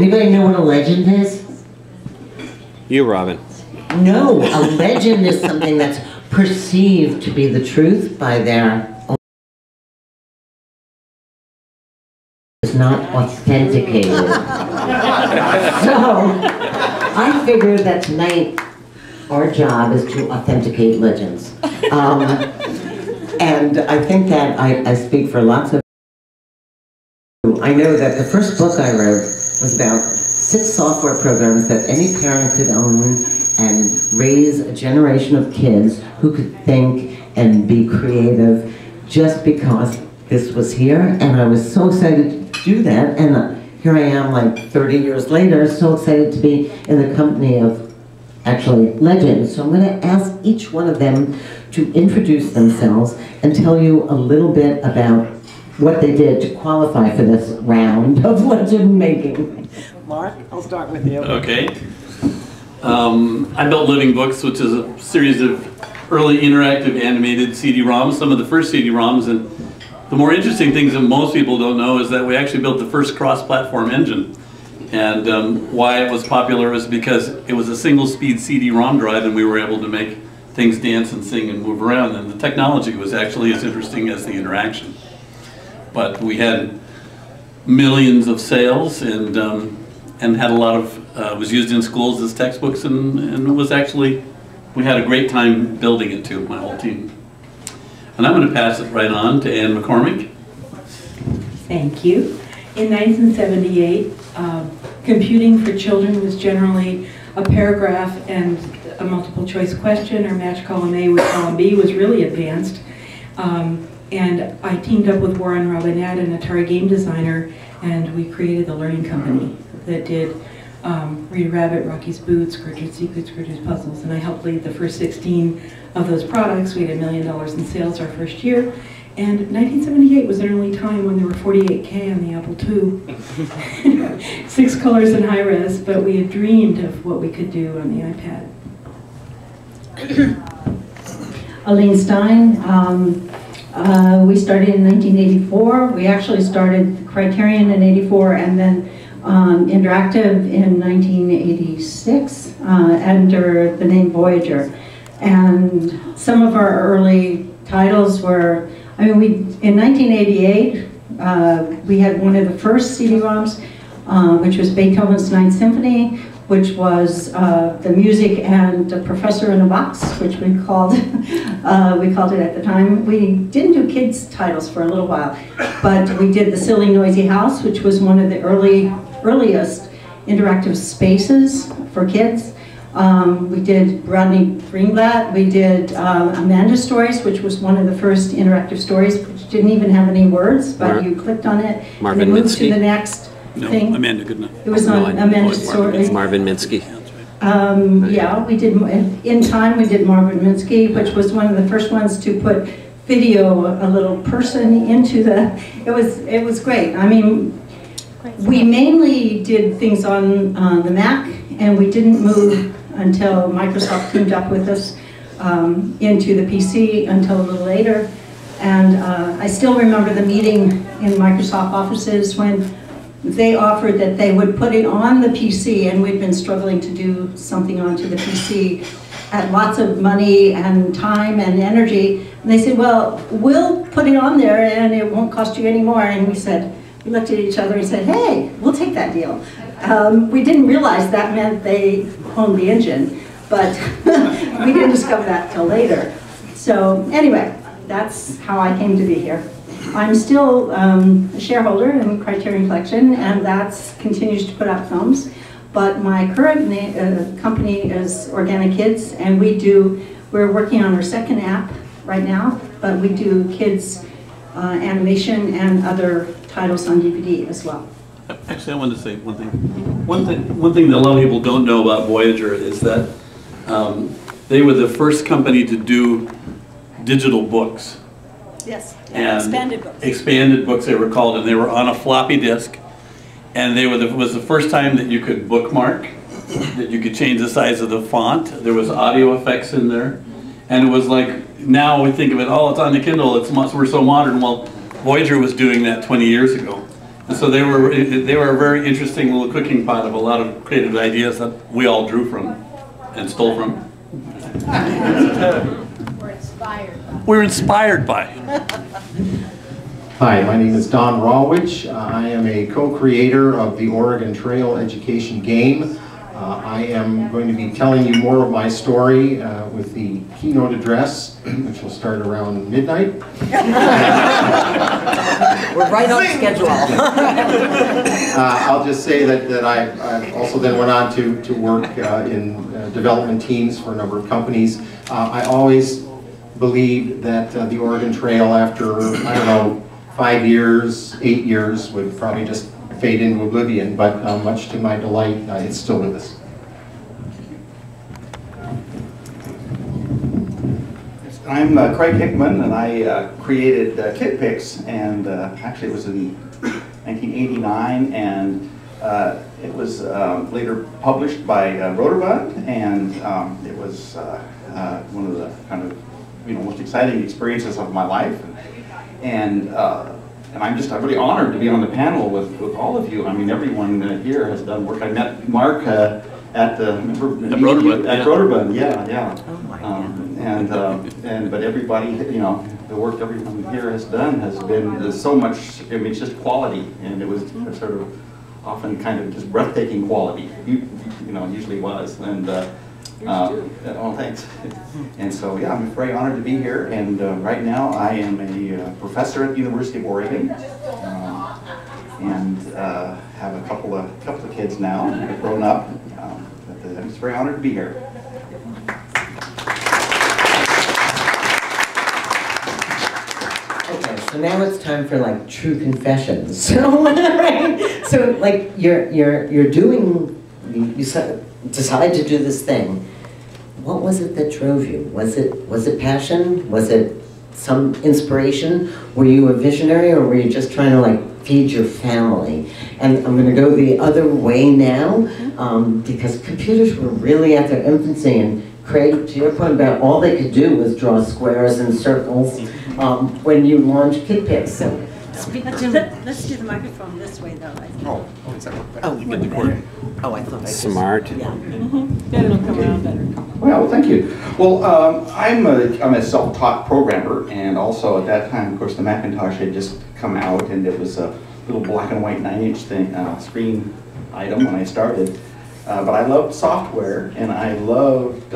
Anybody know what a legend is? You, Robin. No, a legend is something that's perceived to be the truth by their own. It's not authenticated. So, I figured that tonight our job is to authenticate legends. And I think that I speak for lots of people. I know that the first book I wrote was about 6 software programs that any parent could own and raise a generation of kids who could think and be creative just because this was here. And I was so excited to do that. And here I am like 30 years later, so excited to be in the company of actually legends. So I'm going to ask each one of them to introduce themselves and tell you a little bit about what they did to qualify for this round of legend making. Mark, I'll start with you. Okay. I built Living Books, which is a series of early interactive animated CD-ROMs, some of the first CD-ROMs, and the more interesting things that most people don't know is that we actually built the first cross-platform engine. And why it was popular was because it was a single-speed CD-ROM drive and we were able to make things dance and sing and move around, and the technology was actually as interesting as the interaction. But we had millions of sales and had a lot of, was used in schools as textbooks, and it was actually, we had a great time building it too, my whole team. And I'm going to pass it right on to Ann McCormick. Thank you. In 1978, computing for children was generally a paragraph and a multiple choice question, or match column A with column B was really advanced. And I teamed up with Warren Robinette, an Atari game designer, and we created the Learning Company that did Reader Rabbit, Rocky's Boots, Gertrude's Secrets, Gertrude's Puzzles, and I helped lead the first 16 of those products. We had $1 million in sales our first year. And 1978 was an early time when there were 48K on the Apple II. 6 colors and high res, but we had dreamed of what we could do on the iPad. Aleen Stein. We started in 1984. We actually started Criterion in '84 and then Interactive in 1986 under the name Voyager. And some of our early titles were, I mean, in 1988, we had one of the first CD-ROMs, which was Beethoven's Ninth Symphony, which was the music and a professor in a box, which we called it at the time. We didn't do kids titles for a little while, but we did The Silly Noisy House, which was one of the earliest interactive spaces for kids. We did Rodney Greenblatt. We did Amanda Stories, which was one of the first interactive stories, which didn't even have any words, but you clicked on it Marvin and it moved Minsky. to the next thing. Amanda Goodman. It was on Amanda Stories. Marvin Minsky. Yeah, we did, in time we did Marvin Minsky, which was one of the first ones to put video, a little person into the, it was great. I mean, we mainly did things on the Mac, and we didn't move until Microsoft teamed up with us into the PC until a little later. And I still remember the meeting in Microsoft offices when they offered that they would put it on the PC, and we'd been struggling to do something onto the PC at lots of money and time and energy. And they said, well, we'll put it on there and it won't cost you any more. And we looked at each other and said, hey, we'll take that deal. We didn't realize that meant they owned the engine, but we didn't discover that till later. So anyway, that's how I came to be here. I'm still a shareholder in Criterion Collection, and that continues to put out films. But my current company is Organic Kids, and we're working on our second app right now, but we do kids animation and other titles on DVD as well. Actually, I wanted to say one thing. One thing that a lot of people don't know about Voyager is that they were the first company to do digital books. Yes, and expanded books. Expanded books, they were called, and they were on a floppy disk. And it was the first time that you could bookmark, that you could change the size of the font. There was audio effects in there. And it was like, now we think of it, oh, it's on the Kindle, we're so modern. Well, Voyager was doing that 20 years ago. So they were a very interesting little cooking pot of a lot of creative ideas that we all drew from and stole from. We're inspired by. Hi, my name is Don Rawitsch. I am a co-creator of the Oregon Trail Education Game. I am going to be telling you more of my story with the keynote address, which will start around midnight. We're right on schedule. I'll just say that I also then went on to work in development teams for a number of companies. I always believed that the Oregon Trail, after, I don't know, 5 years, 8 years, would probably just fade into oblivion, but much to my delight, it's still with us. I'm Craig Hickman, and I created KidPix, and actually it was in 1989, and it was later published by Roterbund, and it was one of the kind of most exciting experiences of my life. And I'm really honored to be on the panel with all of you. I mean, everyone here has done work. I met Mark at Roterbund. Yeah. Oh my God. But everybody, the work everyone here has done has been so much. I mean, it's just quality, and it was sort of often kind of just breathtaking quality. Usually was, and. Oh, thanks. And so, yeah, I'm very honored to be here. And right now, I am a professor at the University of Oregon, and have a couple of kids now, grown up. But I'm just very honored to be here. Okay, so now it's time for like true confessions. So, so like you're doing, you decide to do this thing. What was it that drove you? Was it passion? Was it some inspiration? Were you a visionary, or were you just trying to like feed your family? And I'm going to go the other way now, because computers were really at their infancy, and Craig, to your point about all they could do was draw squares and circles when you launched KidPix. So Let's do the microphone this way, though. I think. I thought Smart. Yeah. Then it'll come around better. Well, thank you. Well, I'm a self-taught programmer, and also at that time, of course, the Macintosh had just come out, and it was a little black and white 9-inch thing, screen item when I started. But I loved software, and I loved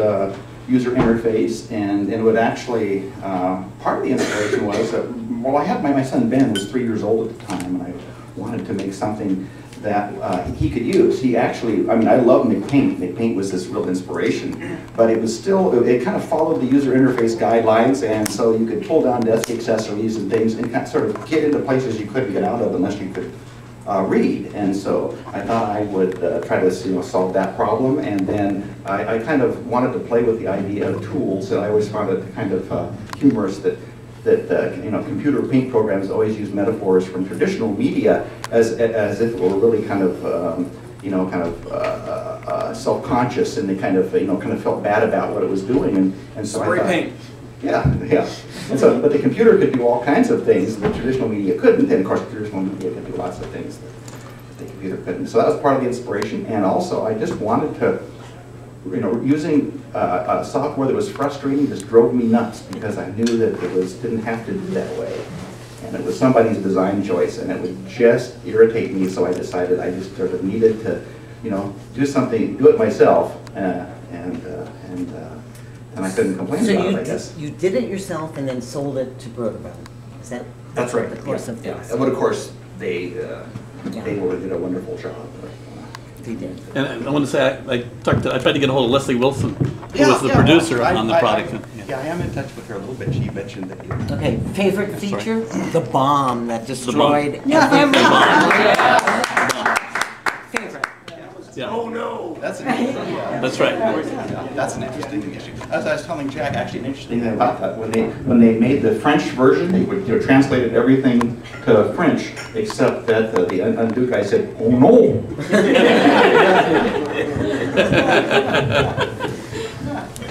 user interface, and it would actually, part of the inspiration was that, well, I had my son Ben was 3 years old at the time, and I wanted to make something that he could use. He actually, I mean, I love McPaint. McPaint was this real inspiration, but it was still, it kind of followed the user interface guidelines, and so you could pull down desk accessories and things and kind of sort of get into places you couldn't get out of unless you could read. And so I thought I would try to solve that problem, and then I kind of wanted to play with the idea of tools, and I always found it kind of humorous that computer paint programs always use metaphors from traditional media as if it were really kind of self-conscious, and they kind of felt bad about what it was doing, and so Spray I thought, paint. Yeah. And so, but the computer could do all kinds of things that traditional media couldn't, and of course, traditional media could do lots of things that the computer couldn't. So that was part of the inspiration, and also I just wanted to, using software that was frustrating just drove me nuts, because I knew that it didn't have to do that way, and it was somebody's design choice, and it would just irritate me. So I decided I just sort of needed to, do something, do it myself, and I couldn't complain about it, I guess. You did it yourself and then sold it to Broderbund. Is that? That's right. The course of things. But of course, they did a wonderful job. They did. And I want to say, I tried to get a hold of Leslie Wilson, who was the producer on the product. Yeah, I am in touch with her a little bit. She mentioned that you... Okay, favorite feature? The bomb that destroyed everything. Favorite. Yeah. Oh no! That's an interesting, That's right. That's an interesting issue. As I was telling Jack, actually an interesting Thing about that, when they made the French version, they would translated everything to French, except that the undo guy said, "Oh no!"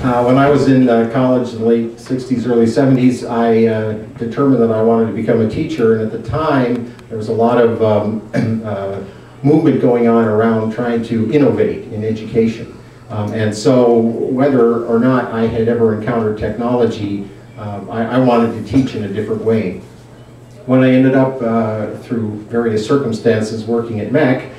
When I was in college in the late 60s, early 70s, I determined that I wanted to become a teacher, and at the time there was a lot of movement going on around trying to innovate in education. And so whether or not I had ever encountered technology, I wanted to teach in a different way. When I ended up, through various circumstances, working at MEC,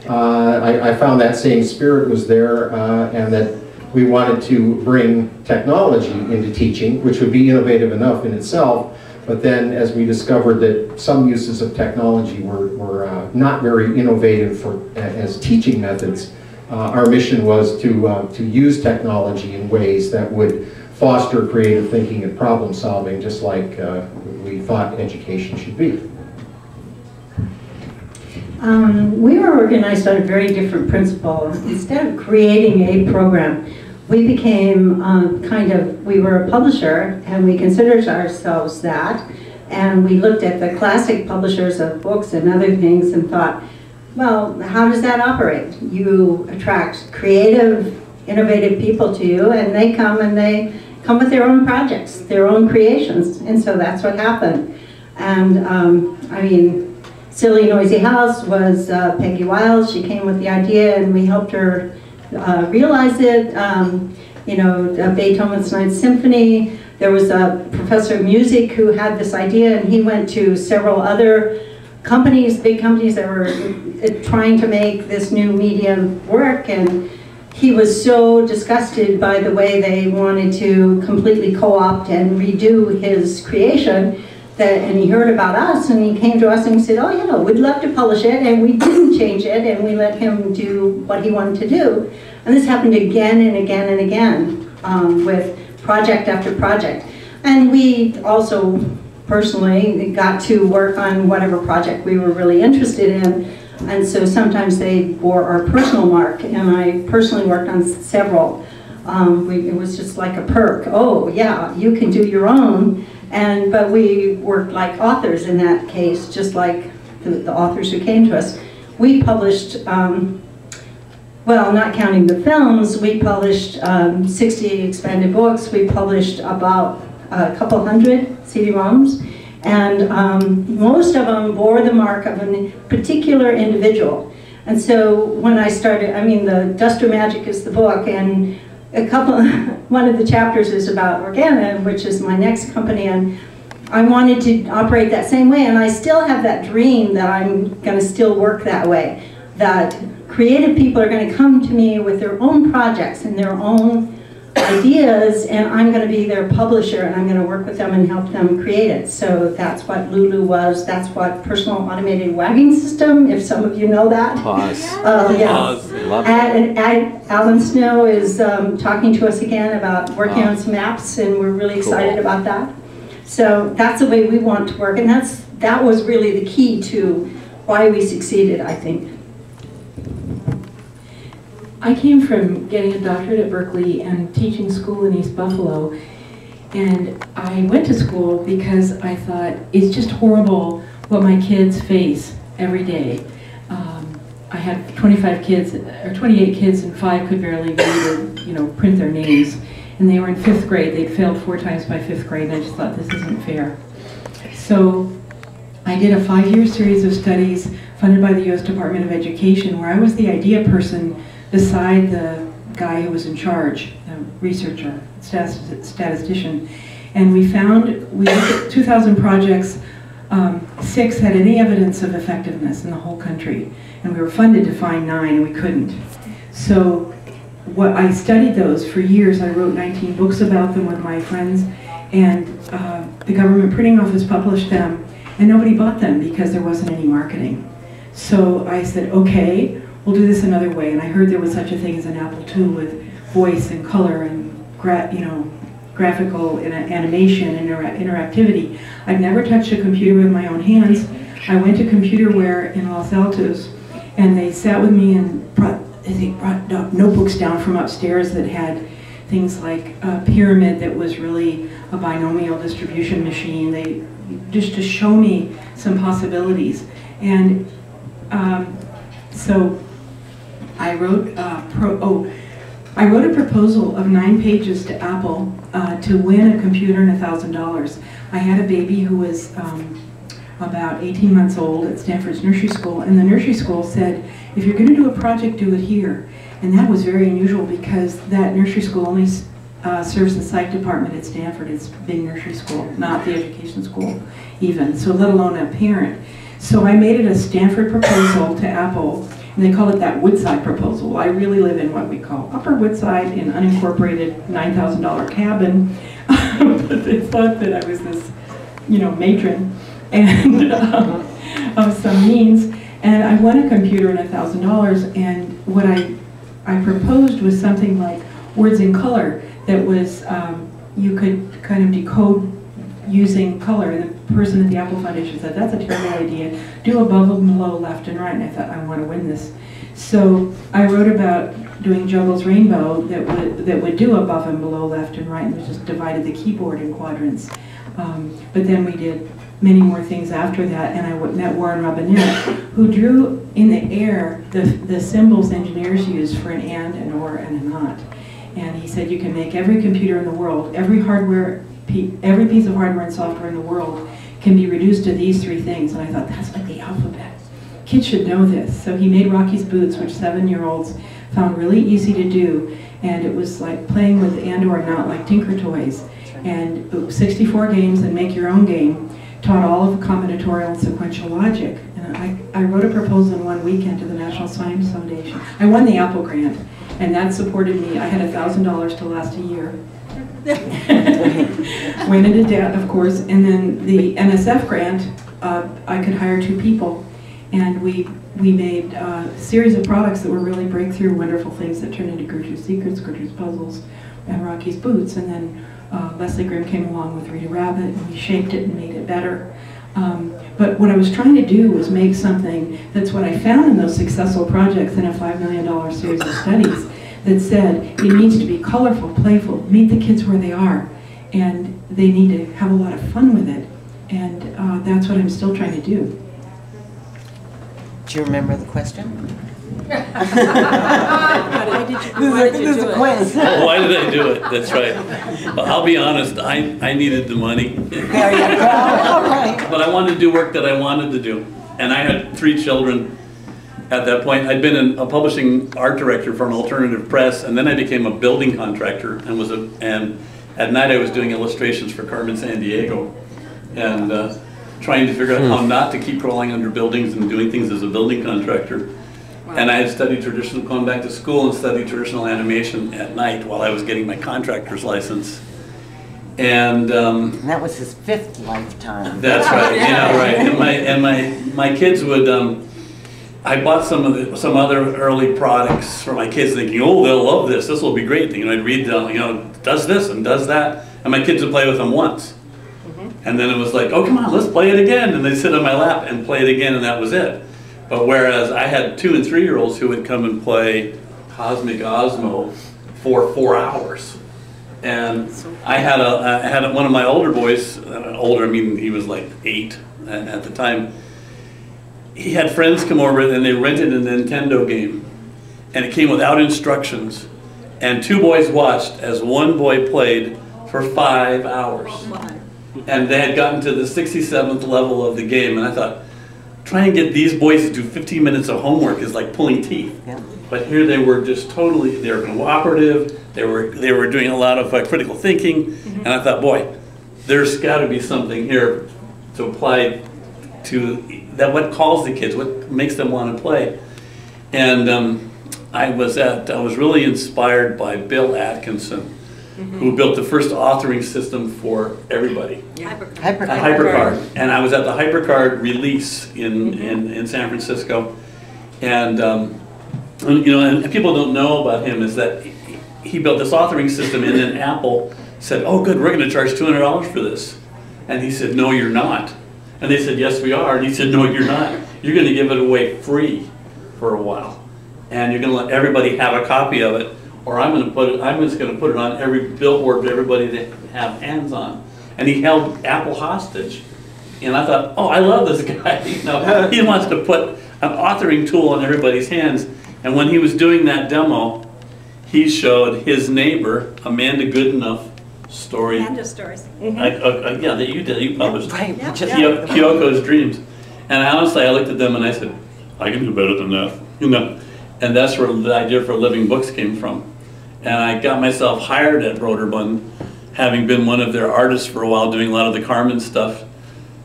I found that same spirit was there, and that we wanted to bring technology into teaching, which would be innovative enough in itself, but then as we discovered that some uses of technology were not very innovative as teaching methods, our mission was to use technology in ways that would foster creative thinking and problem solving, just like we thought education should be. We were organized on a very different principle. Instead of creating a program, we became we were a publisher, and we considered ourselves that, and we looked at the classic publishers of books and other things and thought, well, how does that operate? You attract creative, innovative people to you, and they come with their own projects, their own creations, and so that's what happened. And I mean, Silly Noisy House was Peggy Wiles. She came with the idea, and we helped her realize it. You know, Beethoven's Ninth Symphony. There was a professor of music who had this idea, and he went to several other companies, big companies that were trying to make this new medium work, and he was so disgusted by the way they wanted to completely co-opt and redo his creation and he heard about us, and he came to us and he said, oh, you know, we'd love to publish it, and we didn't change it, and we let him do what he wanted to do. And this happened again and again and again with project after project. And we also personally got to work on whatever project we were really interested in, and so sometimes they bore our personal mark, and I personally worked on several. It was just like a perk. Oh yeah, you can do your own. But we worked like authors in that case, just like the authors who came to us. We published, well, not counting the films, we published 60 expanded books. We published about a couple hundred CD-ROMs, and most of them bore the mark of a particular individual. And so when I started, I mean, the Duster Magic is the book, and one of the chapters is about Organa, which is my next company, and I wanted to operate that same way, and I still have that dream that I'm going to still work that way, that creative people are going to come to me with their own projects and their own ideas, and I'm going to be their publisher, and I'm going to work with them and help them create it. So that's what Lulu was. That's what Personal Automated Wagging System, if some of you know that. Pause. Yeah. Pause. Love it. And Alan Snow is talking to us again about working on some apps, and we're really excited about that. So that's the way we want to work, and that was really the key to why we succeeded, I think. I came from getting a doctorate at Berkeley and teaching school in East Buffalo, and I went to school because I thought it's just horrible what my kids face every day. I had 25 kids, or 28 kids, and 5 could barely read or print their names, and they were in 5th grade. They'd failed 4 times by 5th grade, and I just thought this isn't fair. So I did a 5-year series of studies funded by the U.S. Department of Education, where I was the idea person beside the guy who was in charge, the researcher, statistician. And we looked at 2,000 projects, 6 had any evidence of effectiveness in the whole country. And we were funded to find 9, and we couldn't. So I studied those for years. I wrote 19 books about them with my friends, and the government printing office published them, and nobody bought them because there wasn't any marketing. So I said, okay, we'll do this another way. And I heard there was such a thing as an Apple II with voice and color and graphical animation and interactivity. I'd never touched a computer with my own hands. I went to Computerware in Los Altos, and they sat with me and brought notebooks down from upstairs that had things like a pyramid that was really a binomial distribution machine. Just to show me some possibilities. And so I wrote, I wrote a proposal of 9 pages to Apple to win a computer and $1,000. I had a baby who was about 18 months old at Stanford's nursery school, and the nursery school said, if you're going to do a project, do it here. And that was very unusual because that nursery school only serves the psych department at Stanford. It's a big nursery school, not the education school even, so let alone a parent. So I made it a Stanford proposal to Apple, and they call it that Woodside proposal. Well, I really live in what we call Upper Woodside, in unincorporated $9,000 cabin. But they thought that I was this, you know, matron and of some means. And I won a computer and $1,000. And what I proposed was something like words in color that was you could kind of decode using color. And the person at the Apple Foundation said, that's a terrible idea. Do above and below, left and right. And I thought, I want to win this. So I wrote about doing Juggles Rainbow that would do above and below, left and right, and we just divided the keyboard in quadrants. But then we did many more things after that, and I met Warren Robinette, who drew in the air the symbols engineers use for an and, an or, and a not. And he said you can make every computer in the world, every piece of hardware and software in the world can be reduced to these 3 things. And I thought, that's like the alphabet. Kids should know this. So he made Rocky's Boots, which 7-year-olds found really easy to do. And it was like playing with and or not, like Tinker Toys. And 64 games and make your own game taught all of combinatorial and sequential logic. And I wrote a proposal in 1 weekend to the National Science Foundation. I won the Apple grant, and that supported me. I had $1,000 to last a year. Went into debt, of course, and then the NSF grant, I could hire 2 people, and we made a series of products that were really breakthrough, wonderful things that turned into Gertrude's Secrets, Gertrude's Puzzles, and Rocky's Boots. And then Leslie Grimm came along with Rita Rabbit, and we shaped it and made it better. But what I was trying to do was make something that's what I found in those successful projects in a $5 million series of studies that said it needs to be colorful, playful, meet the kids where they are, and they need to have a lot of fun with it. And that's what I'm still trying to do. Do you remember the question? Why did you do it? Why did I do it? That's right. Well, I'll be honest, I needed the money. There you go. All right. But I wanted to do work that I wanted to do. And I had 3 children at that point. I'd been a publishing art director for an alternative press, and then I became a building contractor and at night I was doing illustrations for Carmen San Diego and trying to figure out how not to keep crawling under buildings and doing things as a building contractor. Wow. And I had studied traditional, gone back to school and studied traditional animation at night while I was getting my contractor's license. And that was his 5th lifetime. That's right. Yeah, right. And my kids would. I bought some other early products for my kids, thinking, oh, they'll love this. This will be great. You know, I'd read them. You know, does this and does that, and my kids would play with them once, and then it was like, oh, come on, let's play it again. And they'd sit on my lap and play it again, and that was it. But whereas I had 2- and 3-year-olds who would come and play Cosmic Osmo for 4 hours. And I had one of my older boys, older, I mean, he was like 8 at the time. He had friends come over and they rented a Nintendo game. And it came without instructions. And 2 boys watched as one boy played for 5 hours. And they had gotten to the 67th level of the game. And I thought, trying to get these boys to do 15 minutes of homework is like pulling teeth. Yeah. But here they were just totally, they were cooperative. They were doing a lot of critical thinking, and I thought, boy, there's got to be something here to apply to that. What calls the kids? What makes them want to play? And I was really inspired by Bill Atkinson, who built the first authoring system for everybody. Yeah. HyperCard. And I was at the HyperCard release in San Francisco, and you know, and people don't know about him is that he built this authoring system, and then Apple said, oh good, we're going to charge $200 for this. And he said, no, you're not. And they said, yes, we are. And he said, no, you're not. You're going to give it away free for a while. And you're going to let everybody have a copy of it, or I'm just going to put it on every billboard for everybody to have hands on. And he held Apple hostage. And I thought, oh, I love this guy. You know, he wants to put an authoring tool in everybody's hands. And when he was doing that demo, he showed his neighbor, Amanda Goodenough, story. Amanda stories. Yeah, that you did, you published. Right. Yeah. Kyoko's Dreams. And honestly, I looked at them and I said, I can do better than that, you know. And that's where the idea for Living Books came from. And I got myself hired at Broderbund, having been one of their artists for a while, doing a lot of the Carmen stuff.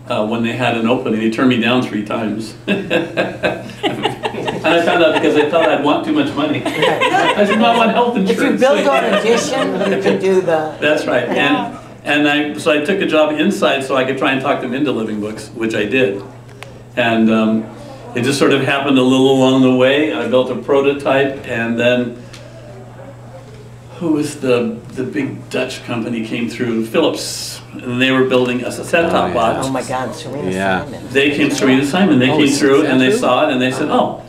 When they had an opening, they turned me down 3 times. And I found out because they thought I'd want too much money. I said, no, I want health insurance. If you build on addition, you can do the... That's right. Yeah. So I took a job inside so I could try and talk them into Living Books, which I did. And it just sort of happened a little along the way. I built a prototype, and then who was the big Dutch company came through? Philips, and they were building a set-top box. Oh my God, Serena Simon. They came, Serena Simon, they came through and they saw it and they said, oh,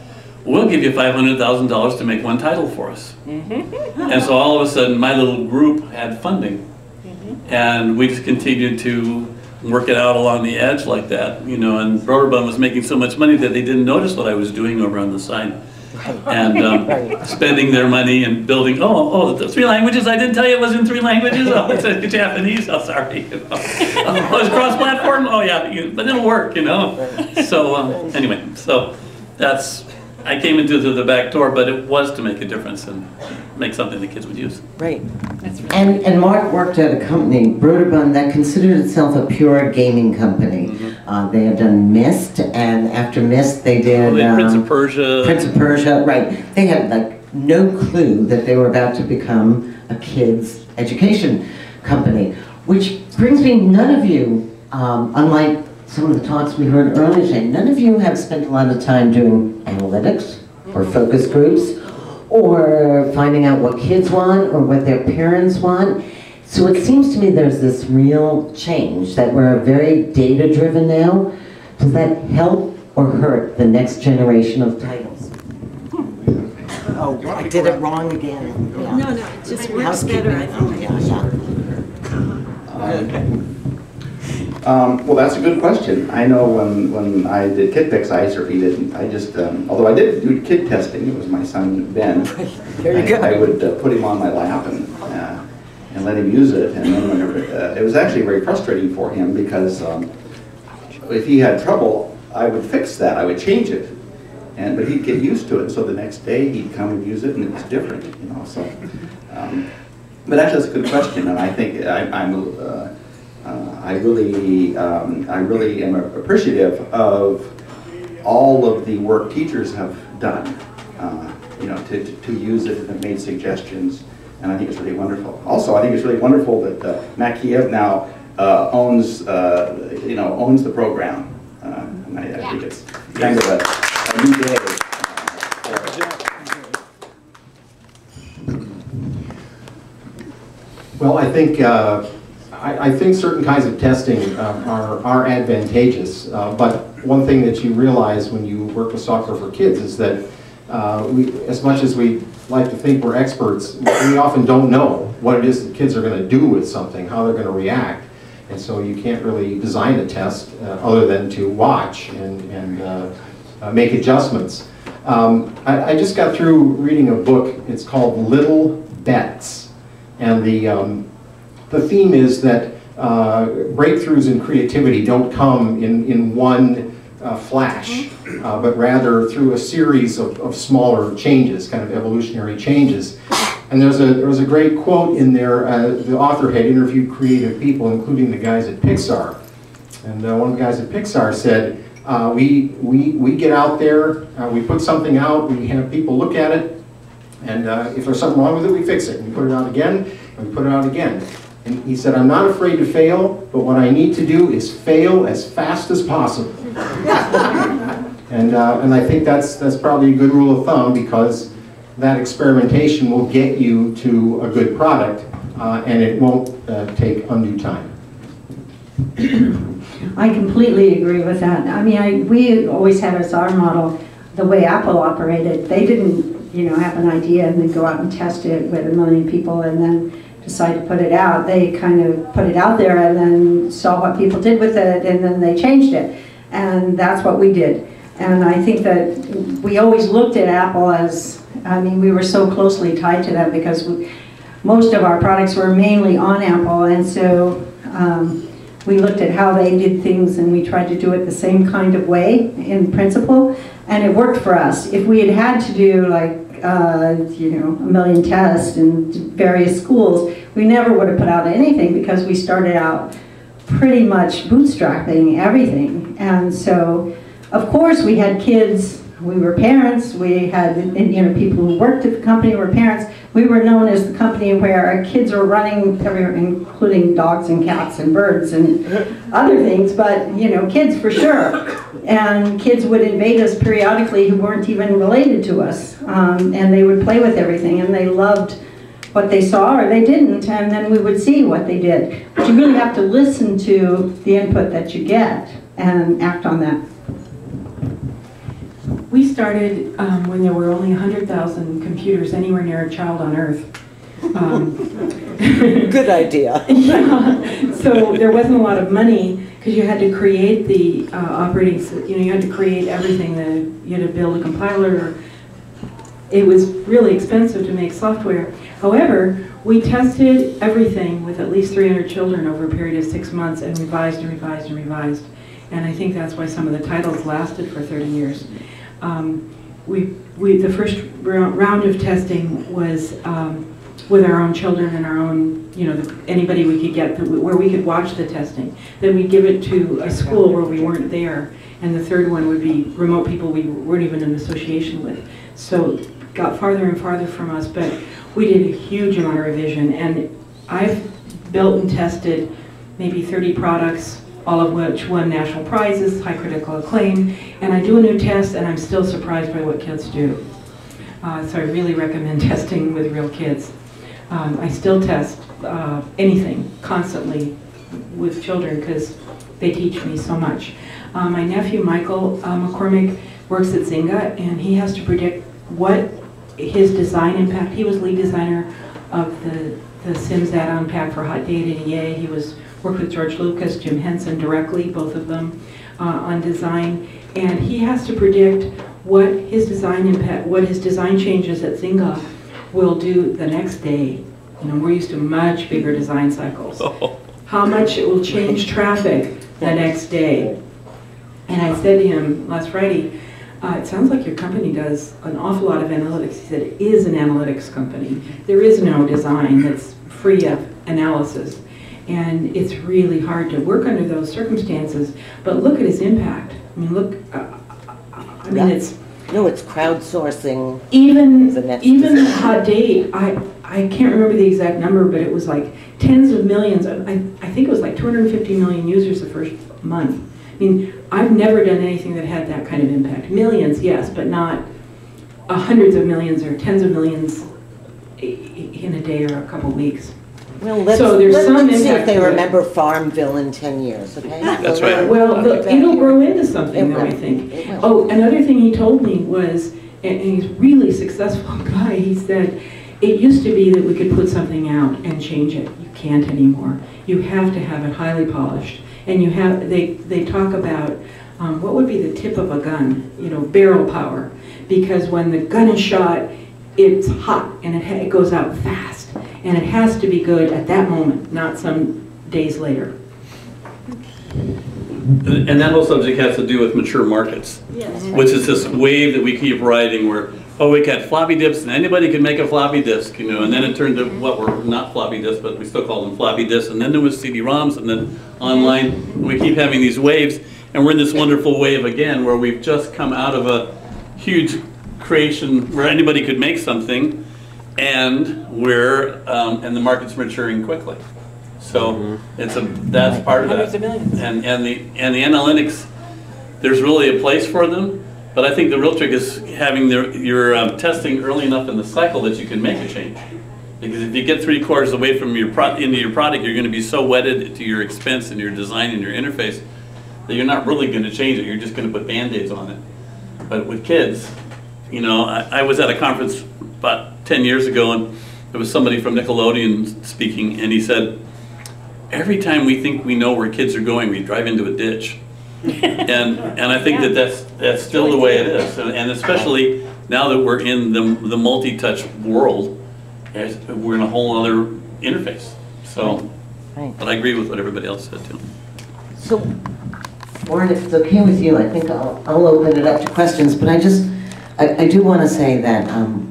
we'll give you $500,000 to make one title for us. And so all of a sudden my little group had funding. And we just continued to work it out along the edge like that, you know, and Broderbund was making so much money that they didn't notice what I was doing over on the side. And spending their money and building, the 3 languages, I didn't tell you it was in 3 languages, oh, it's Japanese, oh, sorry, you know. Oh, it's cross-platform, oh yeah, but it'll work, you know. So anyway, so that's, I came into the back door, but it was to make a difference and make something the kids would use. Right. That's right. And Mark worked at a company, Broderbund, that considered itself a pure gaming company. They had done Myst, and after Myst they did Prince of Persia. Prince of Persia, right. They had like no clue that they were about to become a kids' education company. Which brings me, none of you, unlike some of the talks we heard earlier today, none of you have spent a lot of time doing analytics or focus groups or finding out what kids want or what their parents want. So it seems to me there's this real change, that we're very data-driven now. Does that help or hurt the next generation of titles? Oh, I did it wrong again. Yeah. No, it just works better, I think. Well, that's a good question. I know when I did kid picks, I certainly didn't. I just, although I did do kid testing, it was my son Ben. There you go. I would put him on my lap and let him use it. And then whenever, it was actually very frustrating for him because if he had trouble, I would fix that. I would change it. But he'd get used to it. So the next day he'd come and use it, and it was different, you know. So, but actually, that's a good question, and I think I really am appreciative of all of the work teachers have done, you know, to use it and have made suggestions, and I think it's really wonderful. Also, I think it's really wonderful that Matt Kiev now owns the program, and I think it's kind of a new day. Well, I think certain kinds of testing are advantageous, but one thing that you realize when you work with software for kids is that as much as we like to think we're experts, we often don't know what it is that kids are going to do with something, how they're going to react, and so you can't really design a test other than to watch and make adjustments. I just got through reading a book. It's called Little Bets, and the theme is that breakthroughs in creativity don't come in one flash, but rather through a series of smaller changes, kind of evolutionary changes. And there was a great quote in there. The author had interviewed creative people, including the guys at Pixar. And one of the guys at Pixar said, we get out there, we put something out, we have people look at it, and if there's something wrong with it, we fix it. We put it out again, and we put it out again. And he said, I'm not afraid to fail, but what I need to do is fail as fast as possible. And I think that's probably a good rule of thumb, because that experimentation will get you to a good product, and it won't take undue time. I completely agree with that. I mean, we always had as our model the way Apple operated. They didn't, have an idea and then go out and test it with 1 million people and then decide to put it out. They kind of put it out there and then saw what people did with it, and then they changed it. And that's what we did. And I think that we always looked at Apple as, I mean, we were so closely tied to them because most of our products were mainly on Apple, and so we looked at how they did things and we tried to do it the same kind of way in principle, and it worked for us. If we had had to do like, you know, a million tests in various schools, we never would have put out anything because we started out pretty much bootstrapping everything. And so, of course, we had kids, we were parents, we had, you know, people who worked at the company were parents. We were known as the company where our kids are running everywhere, including dogs and cats and birds and other things, but, you know, kids for sure. And kids would invade us periodically who weren't even related to us. And they would play with everything, and they loved what they saw or they didn't, and then we would see what they did. But you really have to listen to the input that you get and act on that. We started when there were only 100,000 computers anywhere near a child on Earth. Good idea. Yeah. So there wasn't a lot of money because you had to create the operating, you know, you had to create everything. You had to build a compiler. It was really expensive to make software. However, we tested everything with at least 300 children over a period of 6 months and revised and revised and revised. And I think that's why some of the titles lasted for 30 years. The first round of testing was with our own children and our own, you know, anybody we could get where we could watch the testing. Then we'd give it to a school where we weren't there. And the third one would be remote people we weren't even in association with. So it got farther and farther from us, but we did a huge amount of revision. And I've built and tested maybe 30 products, all of which won national prizes, high critical acclaim, and I do a new test and I'm still surprised by what kids do. So I really recommend testing with real kids. I still test anything constantly with children because they teach me so much. My nephew Michael McCormick works at Zynga, and he has to predict what his design impact. He was lead designer of the Sims add-on pack for Hot Day at EA. He worked with George Lucas, Jim Henson directly, both of them, on design. And he has to predict what his design impact, what his design changes at Zynga will do the next day. You know, we're used to much bigger design cycles. How much it will change traffic the next day. And I said to him last Friday, it sounds like your company does an awful lot of analytics. He said, it is an analytics company. There is no design that's free of analysis. And it's really hard to work under those circumstances. But look at his impact. I mean, look, I mean, it's... No, it's crowdsourcing. Even Hot Day, I can't remember the exact number, but it was like tens of millions. I think it was like 250 million users the first month. I mean, I've never done anything that had that kind of impact. Millions, yes, but not hundreds of millions or tens of millions in a day or a couple weeks. Well, let's see if they remember Farmville in 10 years, okay? That's right. Well, it'll grow into something, though, I think. Oh, another thing he told me was, and he's a really successful guy, he said, it used to be that we could put something out and change it. You can't anymore. You have to have it highly polished. And you have, they talk about what would be the tip of a gun, you know, barrel power. Because when the gun is shot, it's hot and it goes out fast. And it has to be good at that moment, not some days later. And that whole subject has to do with mature markets, Yes. which is this wave that we keep riding where, oh, we got floppy disks and anybody can make a floppy disk, you know, and then it turned to what were not floppy disks, but we still call them floppy disks, and then there was CD-ROMs, and then online, and we keep having these waves, and we're in this wonderful wave again where we've just come out of a huge creation where anybody could make something, and and the market's maturing quickly. So that's part of that. And the analytics, there's really a place for them, but I think the real trick is having your testing early enough in the cycle that you can make a change. Because if you get 3/4 away from into your product, you're going to be so wedded to your expense and your design and your interface that you're not really going to change it. You're just going to put Band-Aids on it. But with kids, you know, I was at a conference about 10 years ago, and there was somebody from Nickelodeon speaking, and he said, every time we think we know where kids are going, we drive into a ditch. And I think that that's still the way it is, and especially now that we're in the multi-touch world, we're in a whole other interface. So, Right. but I agree with what everybody else said too. So, Warren, if it's okay with you, I think I'll open it up to questions, but I do want to say that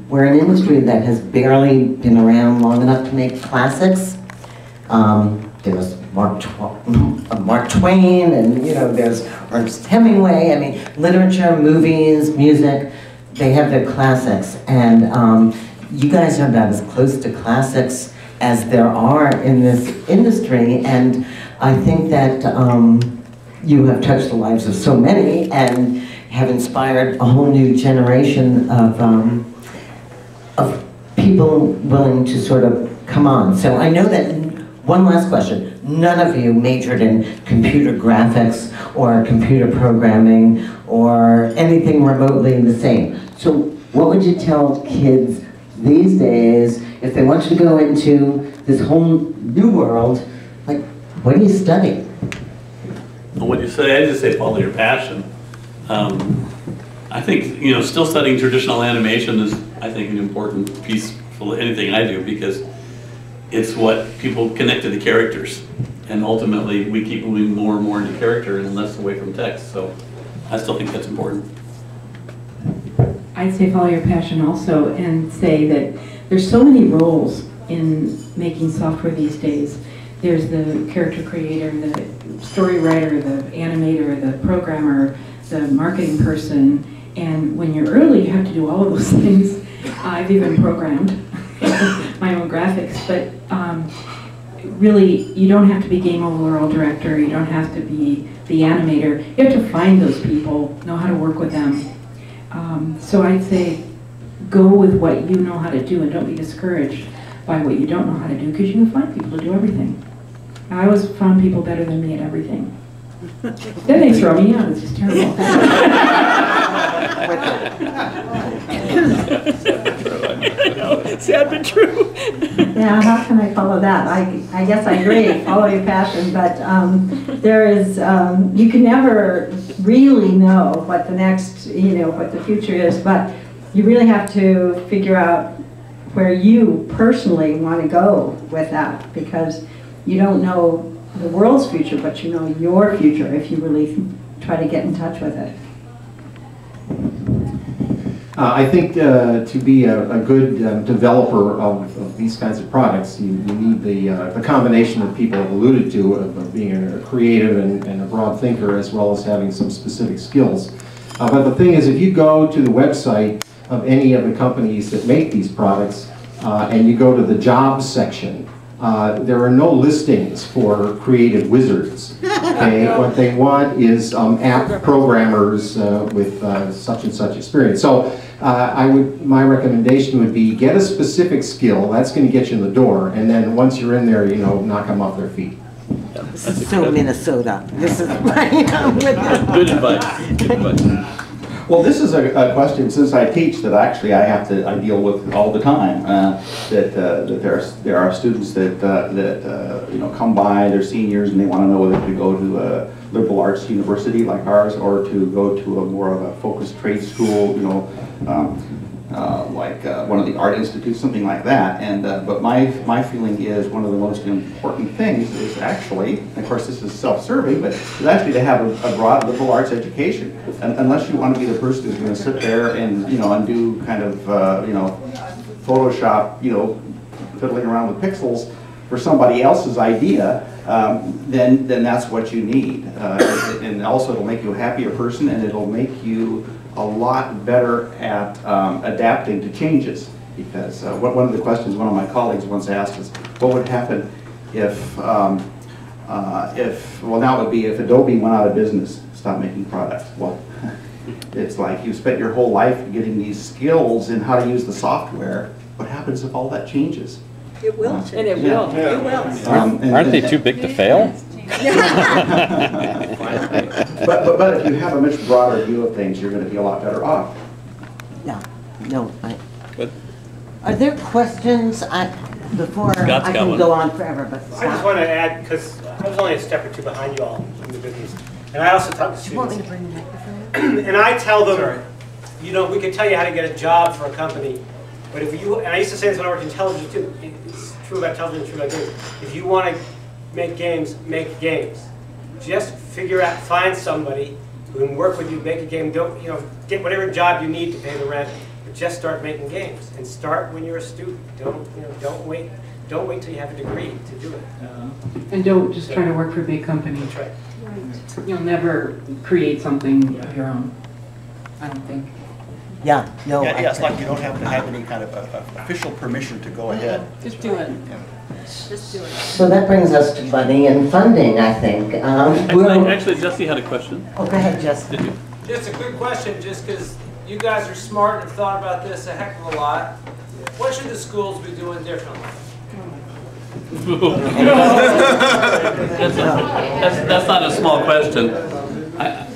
we're an industry that has barely been around long enough to make classics. There's Mark Twain, and there's Ernest Hemingway. I mean, literature, movies, music, they have their classics, and you guys are about as close to classics as there are in this industry, and I think that you have touched the lives of so many and have inspired a whole new generation of people willing to sort of come on. So I know that, one last question, none of you majored in computer graphics or computer programming or anything remotely the same. So what would you tell kids these days if they want you to go into this whole new world? Like, what do you study? Well, what you say, I just say follow your passion. I think, still studying traditional animation is, I think, an important piece for anything I do, because it's what people connect to the characters. And ultimately, we keep moving more and more into character and less away from text. So I still think that's important. I'd say follow your passion also, and say that there's so many roles in making software these days. There's the character creator, the story writer, the animator, the programmer, the marketing person, and when you're early, you have to do all of those things. I've even programmed my own graphics, but really, you don't have to be game overall director, you don't have to be the animator. You have to find those people, know how to work with them. So I'd say go with what you know how to do, and don't be discouraged by what you don't know how to do, because you can find people to do everything. I always found people better than me at everything. Then they throw me out, it's just terrible. Sad but true. Yeah, how can I follow that? I guess I agree, follow your passion, but there is, you can never really know what the next, what the future is, but you really have to figure out where you personally want to go with that, because you don't know the world's future, but you know your future if you really try to get in touch with it. I think to be a good developer of these kinds of products, you need the combination that people have alluded to of being a creative and a broad thinker, as well as having some specific skills. But the thing is, if you go to the website of any of the companies that make these products, and you go to the jobs section, there are no listings for creative wizards. Okay? What they want is app programmers with such and such experience. So my recommendation would be get a specific skill. That's going to get you in the door, and then once you're in there, knock them off their feet. This is so Minnesota. This is right. Good advice. Good advice. Well, this is a question, since I teach, that actually I deal with all the time. That there are students that come by, they're seniors, and they want to know whether to go to a liberal arts university like ours, or to go to a more of a focused trade school, like one of the art institutes, something like that. And but my feeling is one of the most important things is actually, and of course this is self-serving, but is actually to have a broad liberal arts education. And unless you want to be the person who's going to sit there and and do kind of Photoshop, fiddling around with pixels for somebody else's idea, then that's what you need. And also it'll make you a happier person, and it'll make you a lot better at adapting to changes. Because one of the questions one of my colleagues once asked is, what would happen if now it would be if Adobe went out of business, stopped making products. Well, it's like you spent your whole life getting these skills in how to use the software. What happens if all that changes? It will, and it will. It will. Aren't they too big to fail? but if you have a much broader view of things, you're going to be a lot better off. No. Are there questions? Before Scott's I can one. go on forever, but I just want to add, because I was only a step or two behind you all in the business. And I also talk to students. And I tell them, you know, we could tell you how to get a job for a company, but if you, and I used to say this when I worked in television too, it's true about television, it's true about games. If you want to make games, make games. Just figure out, find somebody who can work with you, make a game. Don't, you know, get whatever job you need to pay the rent, but just start making games and start when you're a student. Don't, you know, don't wait till you have a degree to do it. And don't just try to work for a big company. That's right. You'll never create something of your own, I don't think. Yeah, no. Yeah, it's like you don't have to have any kind of official permission to go ahead. Just do it. Just do it. So that brings us to money and funding, I think. Actually, Jesse had a question. Oh, go ahead, Jesse. Did you? Just a quick question, just because you guys are smart and have thought about this a heck of a lot. What should the schools be doing differently? That's not a small question.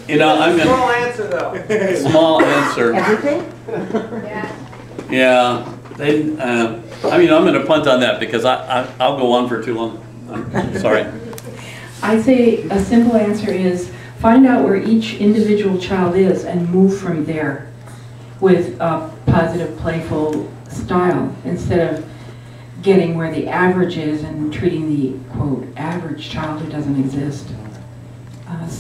You know, I'm gonna. Small answer though. Small answer. Everything? Yeah. They. I mean, I'm going to punt on that because I'll go on for too long. I'm sorry. I say a simple answer is find out where each individual child is and move from there with a positive, playful style instead of getting where the average is and treating the, quote, average child who doesn't exist.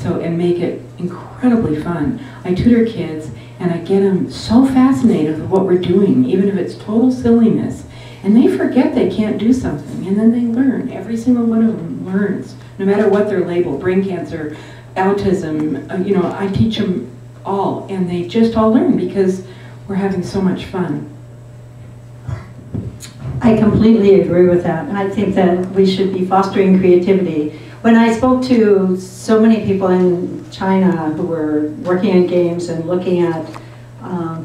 And make it incredibly fun. I tutor kids and I get them so fascinated with what we're doing, even if it's total silliness. And they forget they can't do something, and then they learn. Every single one of them learns, no matter what their label, brain cancer, autism, you know, I teach them all, and they just all learn because we're having so much fun. I completely agree with that. I think that we should be fostering creativity. When I spoke to so many people in China who were working on games and looking at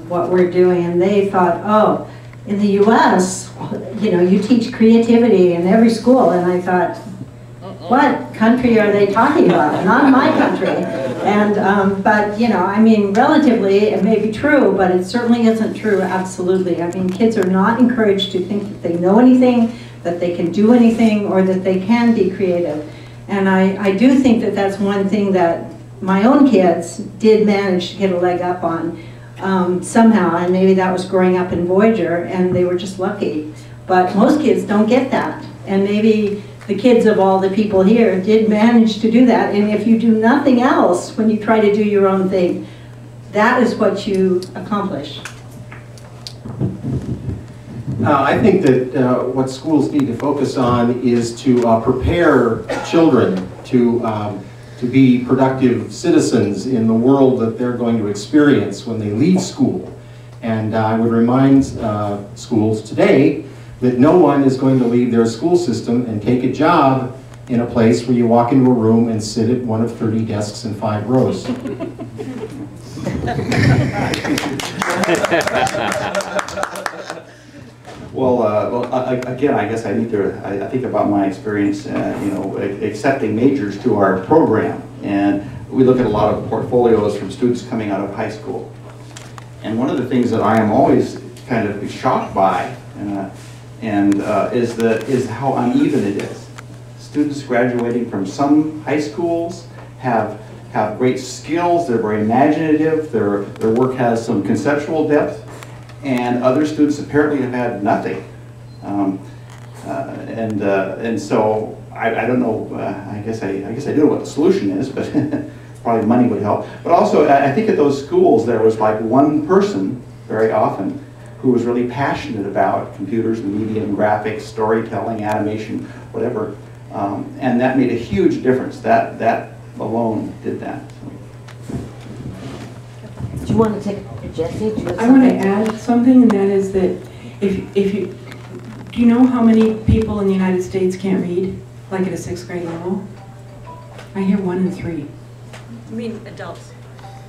what we're doing, and they thought, oh, in the US, you know, you teach creativity in every school, and I thought, what country are they talking about? Not my country. And, but, you know, I mean, relatively, it may be true, but it certainly isn't true, absolutely. I mean, kids are not encouraged to think that they know anything, that they can do anything, or that they can be creative. And I do think that that's one thing that my own kids did manage to get a leg up on somehow, and maybe that was growing up in Voyager, and they were just lucky. But most kids don't get that, and maybe the kids of all the people here did manage to do that, and if you do nothing else when you try to do your own thing, that is what you accomplish. I think that what schools need to focus on is to prepare children to be productive citizens in the world that they're going to experience when they leave school. And I would remind schools today that no one is going to leave their school system and take a job in a place where you walk into a room and sit at one of 30 desks in 5 rows. Well, again, I guess I need to, I think about my experience, you know, accepting majors to our program. And we look at a lot of portfolios from students coming out of high school. And one of the things that I am always kind of shocked by is how uneven it is. Students graduating from some high schools have great skills, they're very imaginative, their work has some conceptual depth, and other students apparently have had nothing. And so I don't know, I guess I do know what the solution is, but probably money would help. But also, I think at those schools there was like one person, very often, who was really passionate about computers, media, and graphics, storytelling, animation, whatever. And that made a huge difference. That alone did that. Do you want to take Jesse? I want to add something, and that is that if you do you know how many people in the United States can't read, like at a 6th grade level? I hear 1 in 3. You mean adults?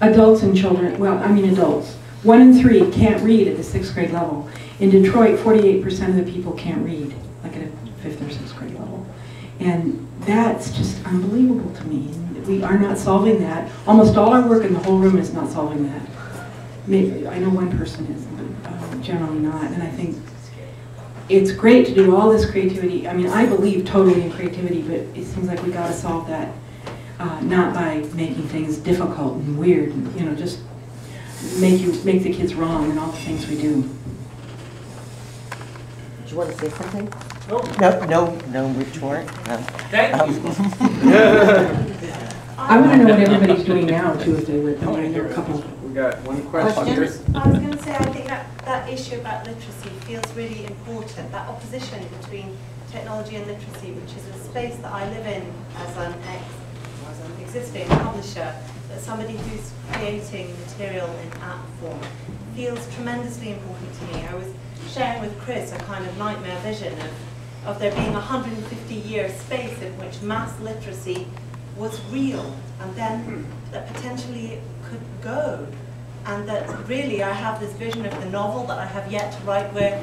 Adults and children. Well, I mean adults. 1 in 3 can't read at the 6th grade level. In Detroit, 48% of the people can't read, like at a 5th or 6th grade level. And that's just unbelievable to me. We are not solving that. Almost all our work in the whole room is not solving that. Maybe, I know one person is, but generally not. And I think it's great to do all this creativity. I mean, I believe totally in creativity, but it seems like we got to solve that not by making things difficult and weird, and, you know, just make the kids wrong in all the things we do. Do you want to say something? No retort. Thank you. I want to know what everybody's doing now, too, if they would. I know a couple. We got one question. I was going to say, I think that issue about literacy feels really important, that opposition between technology and literacy, which is a space that I live in as an existing publisher, that somebody who's creating material in app form feels tremendously important to me. I was sharing with Chris a kind of nightmare vision of there being a 150-year space in which mass literacy was real, and then that potentially it could go. And that really I have this vision of the novel that I have yet to write, where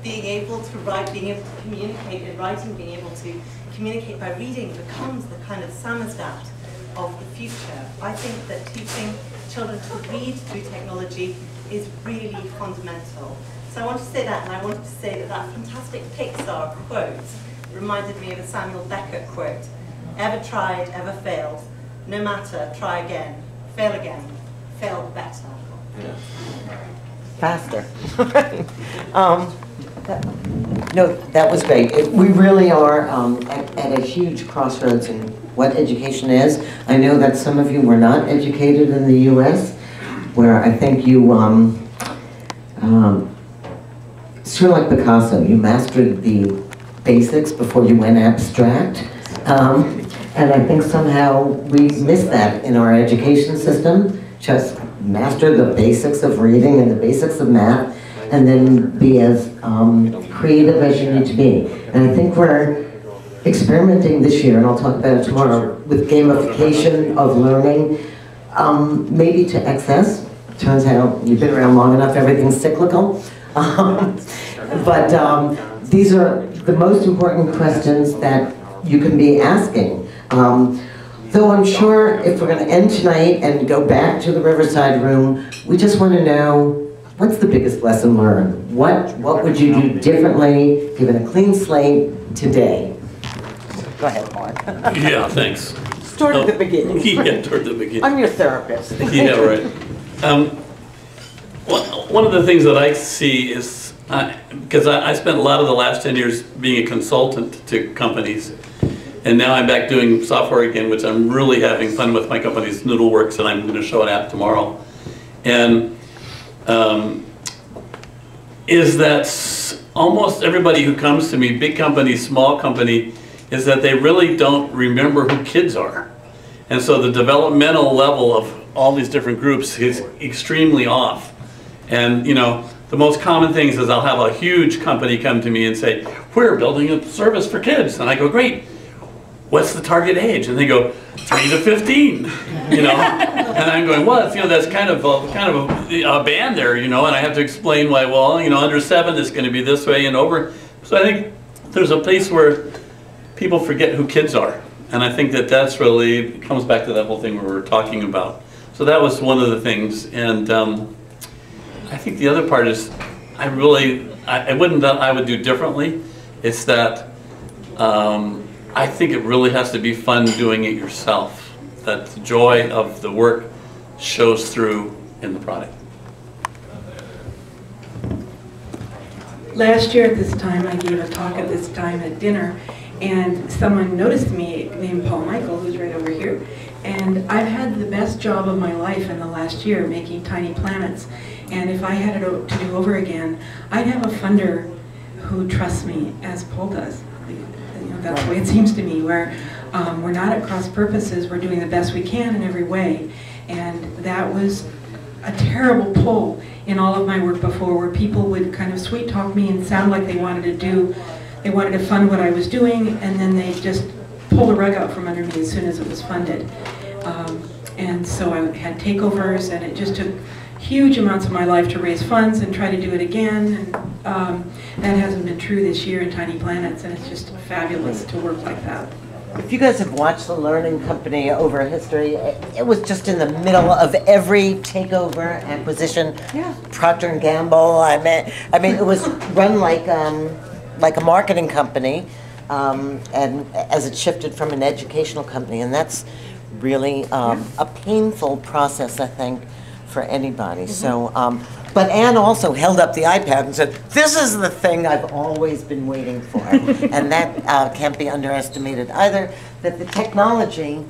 being able to write, being able to communicate in writing, being able to communicate by reading becomes the kind of samizdat of the future. I think that teaching children to read through technology is really fundamental. So I want to say that, and I wanted to say that fantastic Pixar quote reminded me of a Samuel Beckett quote. Ever tried, ever failed. No matter, try again, fail better. Yeah. Faster. No, that was great. We really are at a huge crossroads in what education is. I know that some of you were not educated in the U.S., where I think you, sort of like Picasso, you mastered the basics before you went abstract. And I think somehow we miss that in our education system. Just master the basics of reading and the basics of math, and then be as creative as you need to be. And I think we're experimenting this year, and I'll talk about it tomorrow, with gamification of learning, maybe to excess. Turns out you've been around long enough, everything's cyclical. But these are the most important questions that you can be asking. Though I'm sure if we're going to end tonight and go back to the Riverside room, we just want to know, what's the biggest lesson learned? What would you do differently, given a clean slate today? Go ahead, Mark. Yeah, thanks. Start at the beginning. Yeah, start at the beginning. I'm your therapist. Yeah, right. One of the things that I see is, because I spent a lot of the last 10 years being a consultant to companies, and now I'm back doing software again, which I'm really having fun with. My company's Noodleworks, and I'm going to show an app tomorrow. And is that almost everybody who comes to me, big company, small company, is that they really don't remember who kids are. And so the developmental level of all these different groups is extremely off. And you know, the most common things is I'll have a huge company come to me and say, we're building a service for kids. And I go, great. What's the target age? And they go, 3 to 15, you know? And I'm going, well, you know, that's kind of a band there, you know, and I have to explain why, well, you know, under 7 is going to be this way and over. So I think there's a place where people forget who kids are. And I think that that's really, comes back to that whole thing we were talking about. So that was one of the things. And I think the other part is, I would do differently. It's that, I think it really has to be fun doing it yourself. That the joy of the work shows through in the product. Last year at this time, I gave a talk at this time at dinner, and someone noticed me named Paul Michael, who's right over here. And I've had the best job of my life in the last year making tiny planets. And if I had it to do over again, I'd have a funder who trusts me as Paul does. That's the way it seems to me, where we're not at cross purposes, we're doing the best we can in every way. And that was a terrible pull in all of my work before, where people would kind of sweet talk me and sound like they wanted to fund what I was doing, and then they just pull the rug out from under me as soon as it was funded. And so I had takeovers, and it just took huge amounts of my life to raise funds and try to do it again. And that hasn't been true this year in Tiny Planets, and it's just fabulous to work like that. If you guys have watched The Learning Company over history, it was just in the middle of every takeover, acquisition. Yeah. Procter & Gamble. I mean, it was run like a marketing company, and as it shifted from an educational company, and that's really a painful process, I think, for anybody. So, but Anne also held up the iPad and said, "This is the thing I've always been waiting for," and that can't be underestimated either. That the technology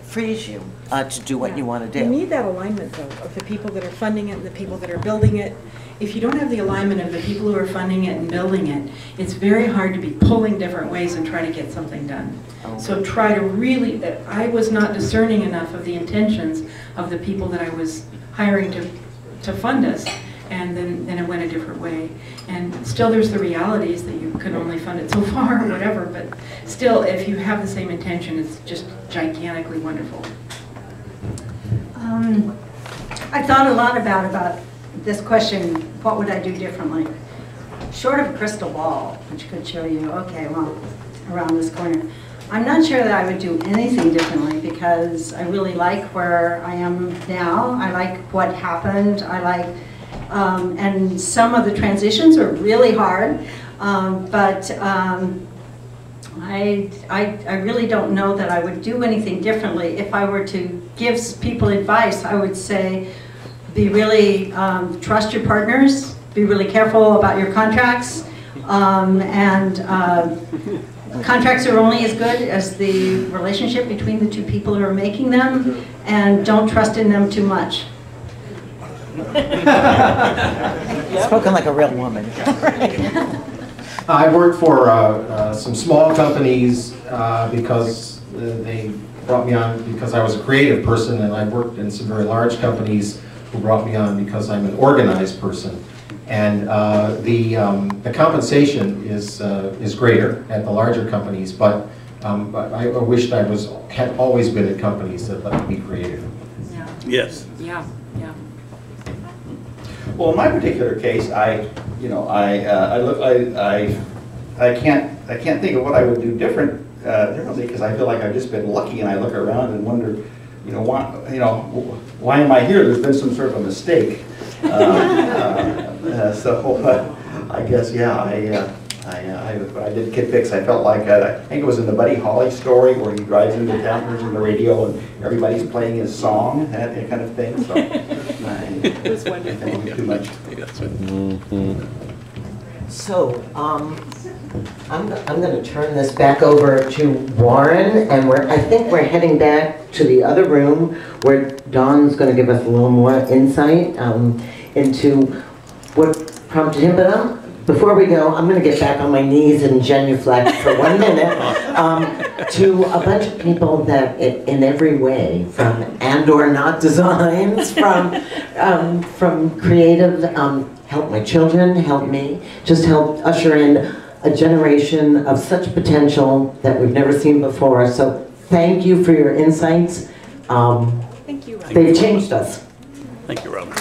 frees you to do what you want to do. You need that alignment, though, of the people that are funding it and the people that are building it. If you don't have the alignment of the people who are funding it and building it, it's very hard to be pulling different ways and trying to get something done. So try to really, I was not discerning enough of the intentions of the people that I was hiring to fund us, and then it went a different way. And still there's the realities that you can only fund it so far or whatever, but still, if you have the same intention, it's just gigantically wonderful. I thought a lot about this question, what would I do differently? Short of a crystal ball, which could show you, okay, well, around this corner. I'm not sure that I would do anything differently because I really like where I am now. I like what happened. I like, and some of the transitions are really hard, but I really don't know that I would do anything differently. If I were to give people advice, I would say, be really, trust your partners, be really careful about your contracts, and contracts are only as good as the relationship between the two people who are making them, and don't trust in them too much. Spoken like a real woman. I worked for some small companies because they brought me on because I was a creative person, and I worked in some very large companies who brought me on because I'm an organized person. And the compensation is greater at the larger companies, but I wished I had always been at companies that let me be creative. Yeah. Yes. Yeah. Yeah. Well, in my particular case, I can't think of what I would do differently because I feel like I've just been lucky, and I look around and wonder, why am I here? There's been some sort of a mistake. So I guess, yeah, I did Kid Fix. I felt like, I think it was in the Buddy Holly story where he drives into town, turns on the radio, and everybody's playing his song, that kind of thing. So It was wonderful. I think it was too much. So, I'm going to turn this back over to Warren, and I think we're heading back to the other room where Dawn's going to give us a little more insight into what prompted him. But before we go, I'm going to get back on my knees and genuflect for 1 minute to a bunch of people that, in every way, from and/or not designs, from creative, help my children, help me, just help usher in a generation of such potential that we've never seen before. So thank you for your insights. Thank you, Rob. They've changed us. Thank you, Rob.